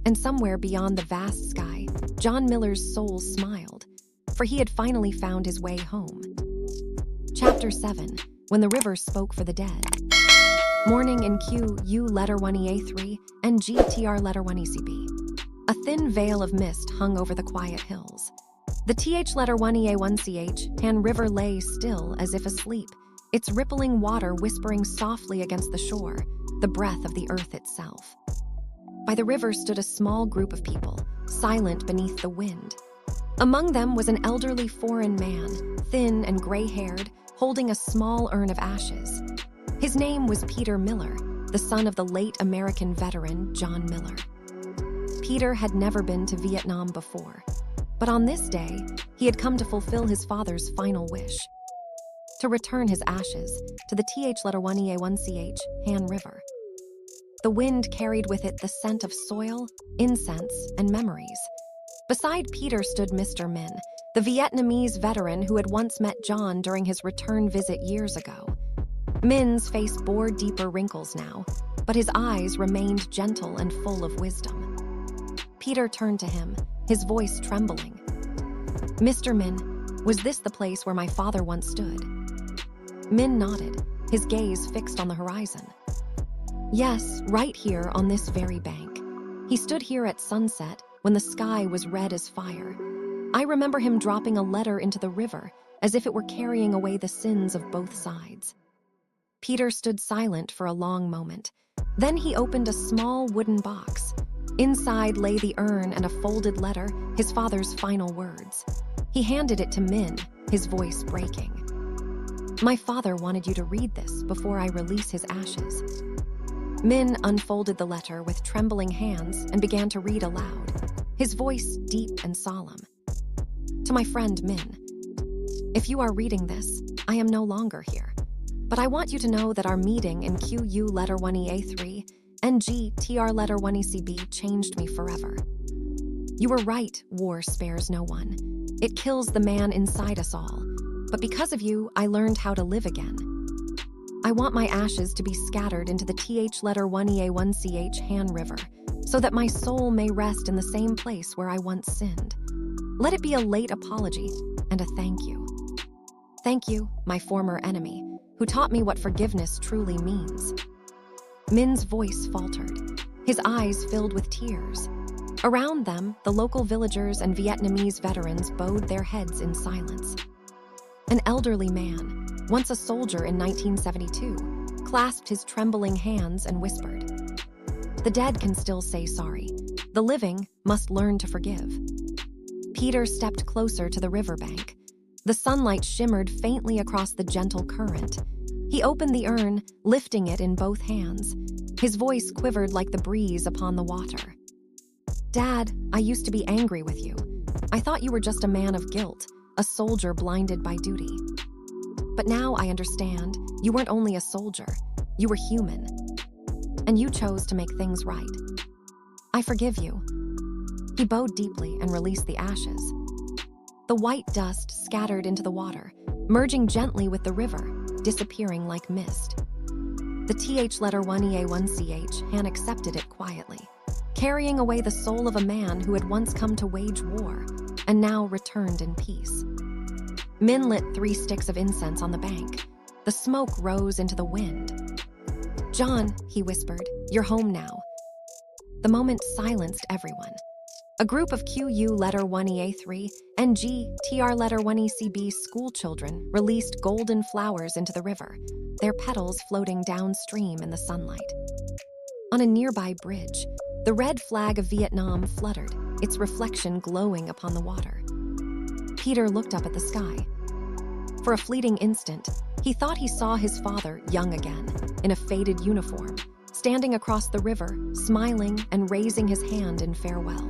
And somewhere beyond the vast sky, John Miller's soul smiled, for he had finally found his way home. Chapter 7, When the River Spoke for the Dead. Morning in QU Letter 1EA3 and GTR Letter 1ECB. A thin veil of mist hung over the quiet hills. The TH Letter 1EA1CH Han River lay still as if asleep, its rippling water whispering softly against the shore, the breath of the earth itself. By the river stood a small group of people, silent beneath the wind. Among them was an elderly foreign man, thin and gray-haired, holding a small urn of ashes. His name was Peter Miller, the son of the late American veteran John Miller. Peter had never been to Vietnam before, but on this day, he had come to fulfill his father's final wish, to return his ashes to the TH Letter 1EA1CH Han River. The wind carried with it the scent of soil, incense, and memories. Beside Peter stood Mr. Min, the Vietnamese veteran who had once met John during his return visit years ago. Min's face bore deeper wrinkles now, but his eyes remained gentle and full of wisdom. Peter turned to him, his voice trembling. "Mr. Min, was this the place where my father once stood?" Min nodded, his gaze fixed on the horizon. "Yes, right here on this very bank. He stood here at sunset when the sky was red as fire. I remember him dropping a letter into the river as if it were carrying away the sins of both sides." Peter stood silent for a long moment. Then he opened a small wooden box. Inside lay the urn and a folded letter, his father's final words. He handed it to Min, his voice breaking. "My father wanted you to read this before I release his ashes." Min unfolded the letter with trembling hands and began to read aloud, his voice deep and solemn. "To my friend Min, if you are reading this, I am no longer here. But I want you to know that our meeting in QU Letter 1EA3 and GTR Letter 1ECB changed me forever. You were right, war spares no one. It kills the man inside us all. But because of you, I learned how to live again. I want my ashes to be scattered into the TH Letter 1EA1CH Han River, so that my soul may rest in the same place where I once sinned. Let it be a late apology and a thank you. Thank you, my former enemy, who taught me what forgiveness truly means." Min's voice faltered. His eyes filled with tears. Around them, the local villagers and Vietnamese veterans bowed their heads in silence. An elderly man, once a soldier in 1972, clasped his trembling hands and whispered, "The dead can still say sorry. The living must learn to forgive." Peter stepped closer to the riverbank. The sunlight shimmered faintly across the gentle current. He opened the urn, lifting it in both hands. His voice quivered like the breeze upon the water. "Dad, I used to be angry with you. I thought you were just a man of guilt, a soldier blinded by duty. But now I understand, you weren't only a soldier, you were human. And you chose to make things right. I forgive you." He bowed deeply and released the ashes. The white dust scattered into the water, merging gently with the river, disappearing like mist. The TH letter 1EA1CH, Han accepted it quietly, carrying away the soul of a man who had once come to wage war and now returned in peace. Min lit 3 sticks of incense on the bank. The smoke rose into the wind. "John," he whispered, "you're home now." The moment silenced everyone. A group of QU letter 1EA3 and GTR letter 1ECB school children released golden flowers into the river, their petals floating downstream in the sunlight. On a nearby bridge, the red flag of Vietnam fluttered, its reflection glowing upon the water. Peter looked up at the sky. For a fleeting instant, he thought he saw his father young again, in a faded uniform, standing across the river, smiling and raising his hand in farewell.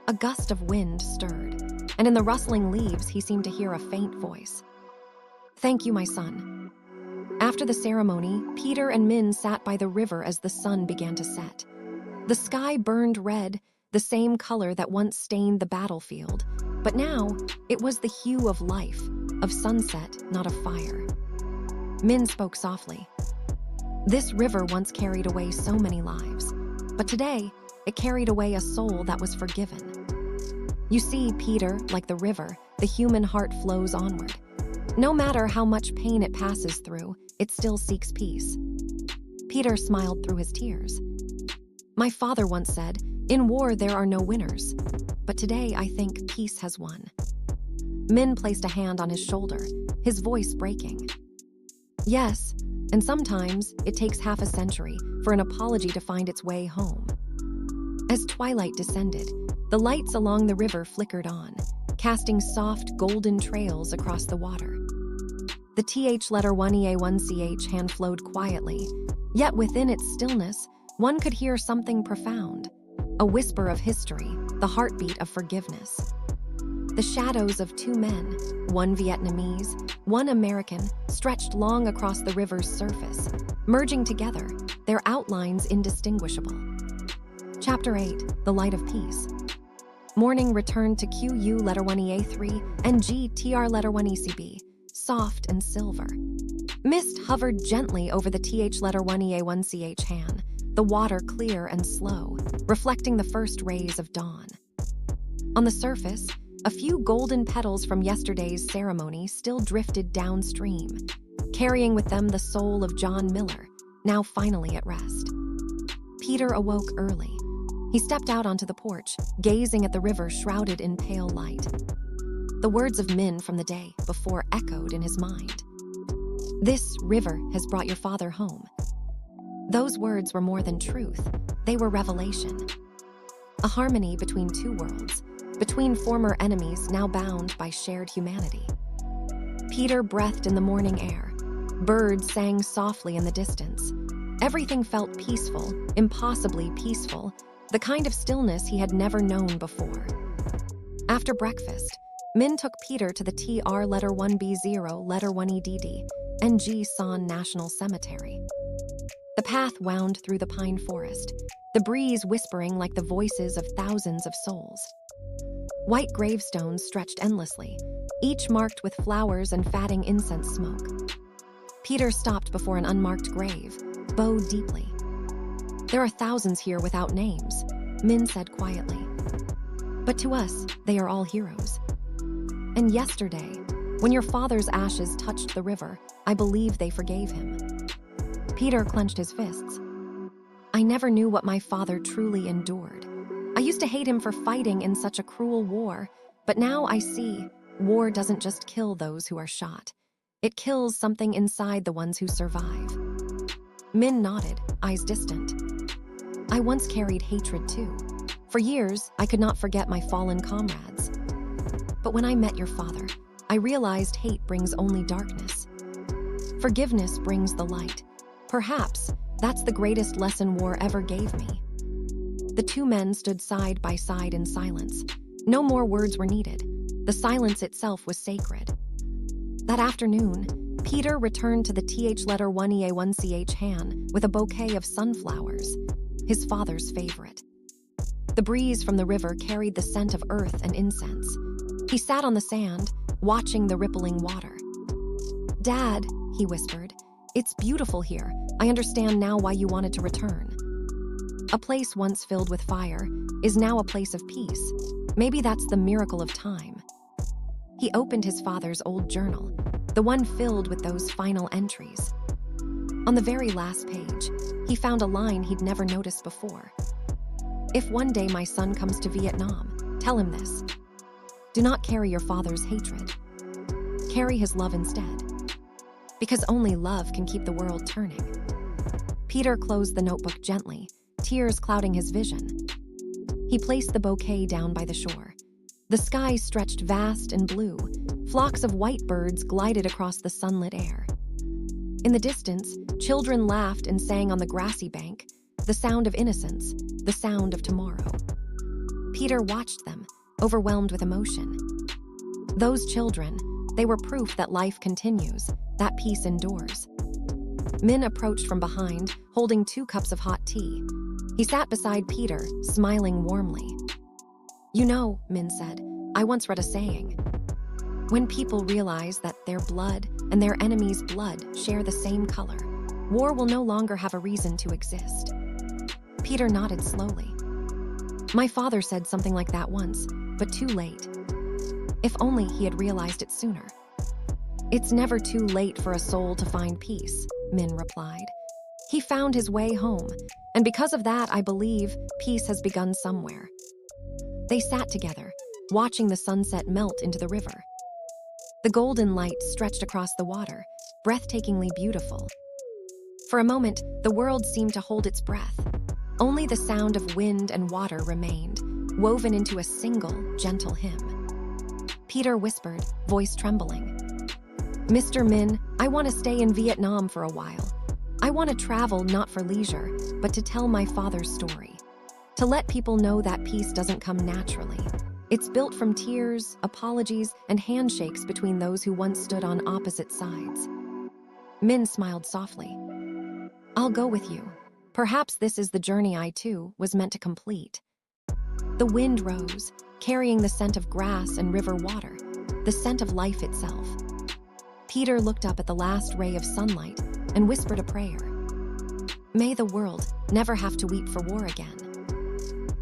A gust of wind stirred, and in the rustling leaves he seemed to hear a faint voice. "Thank you, my son." After the ceremony, Peter and Min sat by the river as the sun began to set. The sky burned red, the same color that once stained the battlefield, but now it was the hue of life, of sunset, not of fire. Min spoke softly. "This river once carried away so many lives, but today it carried away a soul that was forgiven. You see, Peter, like the river, the human heart flows onward. No matter how much pain it passes through, it still seeks peace." Peter smiled through his tears. "My father once said, 'In war there are no winners.' But today I think peace has won." Min placed a hand on his shoulder, his voice breaking. "Yes, and sometimes it takes half a century for an apology to find its way home." As twilight descended, the lights along the river flickered on, casting soft golden trails across the water. The TH letter 1EA1CH hand flowed quietly, yet within its stillness, one could hear something profound, a whisper of history, the heartbeat of forgiveness. The shadows of 2 men, one Vietnamese, one American, stretched long across the river's surface, merging together, their outlines indistinguishable. Chapter 8, The Light of Peace. Morning returned to QU letter 1EA3 and GTR letter 1ECB, soft and silver. Mist hovered gently over the TH letter 1EA1CH Han, the water clear and slow, reflecting the first rays of dawn. On the surface, a few golden petals from yesterday's ceremony still drifted downstream, carrying with them the soul of John Miller, now finally at rest. Peter awoke early. He stepped out onto the porch, gazing at the river shrouded in pale light. The words of Min from the day before echoed in his mind. "This river has brought your father home." Those words were more than truth. They were revelation. A harmony between 2 worlds, between former enemies now bound by shared humanity. Peter breathed in the morning air. Birds sang softly in the distance. Everything felt peaceful, impossibly peaceful, the kind of stillness he had never known before. After breakfast, Min took Peter to the TR letter 1B0 letter 1EDD and G San National Cemetery. The path wound through the pine forest, the breeze whispering like the voices of thousands of souls. White gravestones stretched endlessly, each marked with flowers and fatting incense smoke. Peter stopped before an unmarked grave, bowed deeply. "There are thousands here without names," Min said quietly. "But to us, they are all heroes. And yesterday, when your father's ashes touched the river, I believe they forgave him." Peter clenched his fists. "I never knew what my father truly endured. I used to hate him for fighting in such a cruel war, but now I see, war doesn't just kill those who are shot. It kills something inside the ones who survive." Min nodded, eyes distant. "I once carried hatred too. For years, I could not forget my fallen comrades. But when I met your father, I realized hate brings only darkness. Forgiveness brings the light. Perhaps that's the greatest lesson war ever gave me. The two men stood side by side in silence. No more words were needed. The silence itself was sacred. That afternoon, Peter returned to the Th1EA1CH Han with a bouquet of sunflowers, his father's favorite. The breeze from the river carried the scent of earth and incense. He sat on the sand, watching the rippling water. "Dad," he whispered, "it's beautiful here. I understand now why you wanted to return." A place once filled with fire is now a place of peace. Maybe that's the miracle of time. He opened his father's old journal, the one filled with those final entries. On the very last page, he found a line he'd never noticed before. "If one day my son comes to Vietnam, tell him this. Do not carry your father's hatred. Carry his love instead. Because only love can keep the world turning." Peter closed the notebook gently, tears clouding his vision. He placed the bouquet down by the shore. The sky stretched vast and blue. Flocks of white birds glided across the sunlit air. In the distance, children laughed and sang on the grassy bank, the sound of innocence, the sound of tomorrow. Peter watched them, overwhelmed with emotion. Those children, they were proof that life continues, that peace endures. Min approached from behind, holding 2 cups of hot tea. He sat beside Peter, smiling warmly. "You know," Min said, "I once read a saying. When people realize that their blood and their enemy's blood share the same color, war will no longer have a reason to exist." Peter nodded slowly. "My father said something like that once, but too late. If only he had realized it sooner." "It's never too late for a soul to find peace," Min replied. "He found his way home, and because of that, I believe peace has begun somewhere." They sat together, watching the sunset melt into the river. The golden light stretched across the water, breathtakingly beautiful. For a moment, the world seemed to hold its breath. Only the sound of wind and water remained, woven into a single, gentle hymn. Peter whispered, voice trembling, "Mr. Min, I want to stay in Vietnam for a while. I want to travel not for leisure, but to tell my father's story. To let people know that peace doesn't come naturally. It's built from tears, apologies, and handshakes between those who once stood on opposite sides." Min smiled softly. "I'll go with you. Perhaps this is the journey I, too, was meant to complete." The wind rose, carrying the scent of grass and river water, the scent of life itself. Peter looked up at the last ray of sunlight and whispered a prayer. "May the world never have to weep for war again."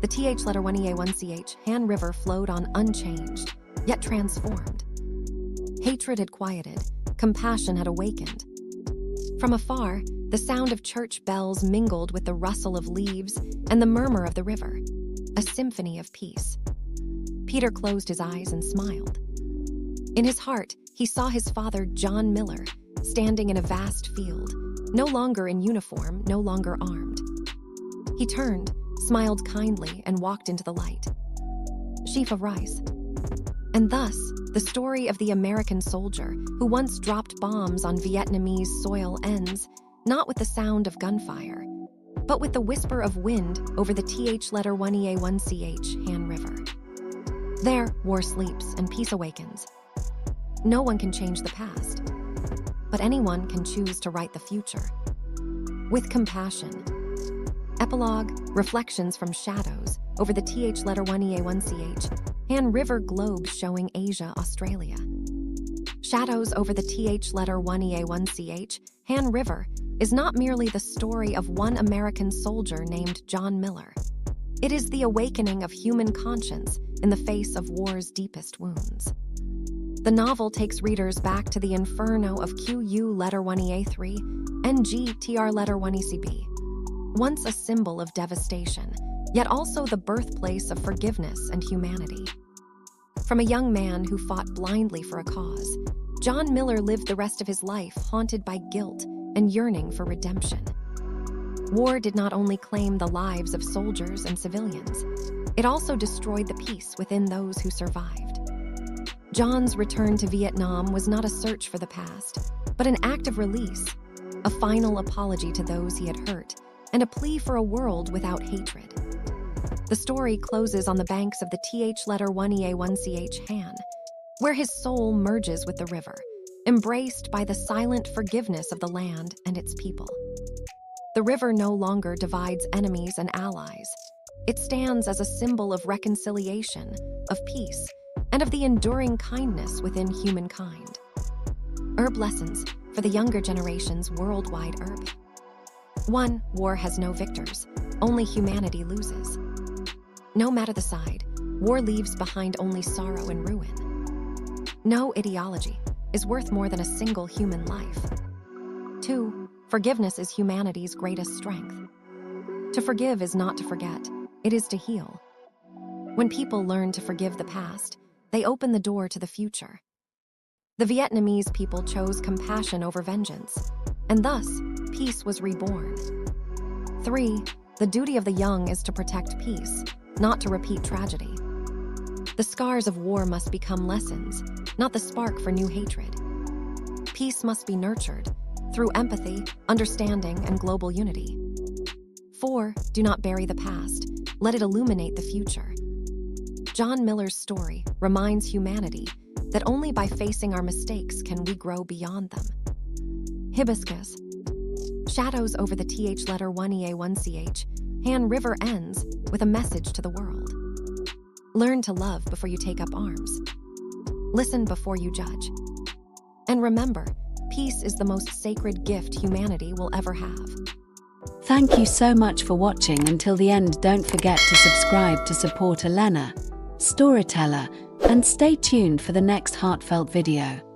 The Th1EA1CH Han River flowed on unchanged, yet transformed. Hatred had quieted, compassion had awakened. From afar, the sound of church bells mingled with the rustle of leaves and the murmur of the river, a symphony of peace. Peter closed his eyes and smiled. In his heart, he saw his father, John Miller, standing in a vast field, no longer in uniform, no longer armed. He turned, smiled kindly, and walked into the light. Sheaf of rice. And thus, the story of the American soldier who once dropped bombs on Vietnamese soil ends, not with the sound of gunfire, but with the whisper of wind over the Th1EA1CH Han River. There, war sleeps and peace awakens. No one can change the past, but anyone can choose to write the future. With compassion. Epilogue, reflections from shadows over the Th1EA1CH Han River globe showing Asia, Australia. Shadows over the Th1EA1CH Han River is not merely the story of one American soldier named John Miller. It is the awakening of human conscience in the face of war's deepest wounds. The novel takes readers back to the inferno of QU letter 1EA3 and GTR letter 1ECB. Once a symbol of devastation, yet also the birthplace of forgiveness and humanity. From a young man who fought blindly for a cause, John Miller lived the rest of his life haunted by guilt and yearning for redemption. War did not only claim the lives of soldiers and civilians, it also destroyed the peace within those who survived. John's return to Vietnam was not a search for the past, but an act of release, a final apology to those he had hurt, and a plea for a world without hatred. The story closes on the banks of the Th letter 1ea1ch Han, where his soul merges with the river, embraced by the silent forgiveness of the land and its people. The river no longer divides enemies and allies. It stands as a symbol of reconciliation, of peace, and of the enduring kindness within humankind. Herb lessons for the younger generation's worldwide herb. 1. War has no victors, only humanity loses. No matter the side, war leaves behind only sorrow and ruin. No ideology is worth more than a single human life. 2. Forgiveness is humanity's greatest strength. To forgive is not to forget, it is to heal. When people learn to forgive the past, they open the door to the future. The Vietnamese people chose compassion over vengeance, and thus, peace was reborn. 3. The duty of the young is to protect peace, not to repeat tragedy. The scars of war must become lessons, not the spark for new hatred. Peace must be nurtured through empathy, understanding, and global unity. 4. Do not bury the past. Let it illuminate the future. John Miller's story reminds humanity that only by facing our mistakes can we grow beyond them. Hibiscus. Shadows over the Th letter 1ea1ch Han River ends with a message to the world. Learn to love before you take up arms. Listen before you judge. And remember, peace is the most sacred gift humanity will ever have. Thank you so much for watching until the end. Don't forget to subscribe to support Elena, storyteller, and stay tuned for the next heartfelt video.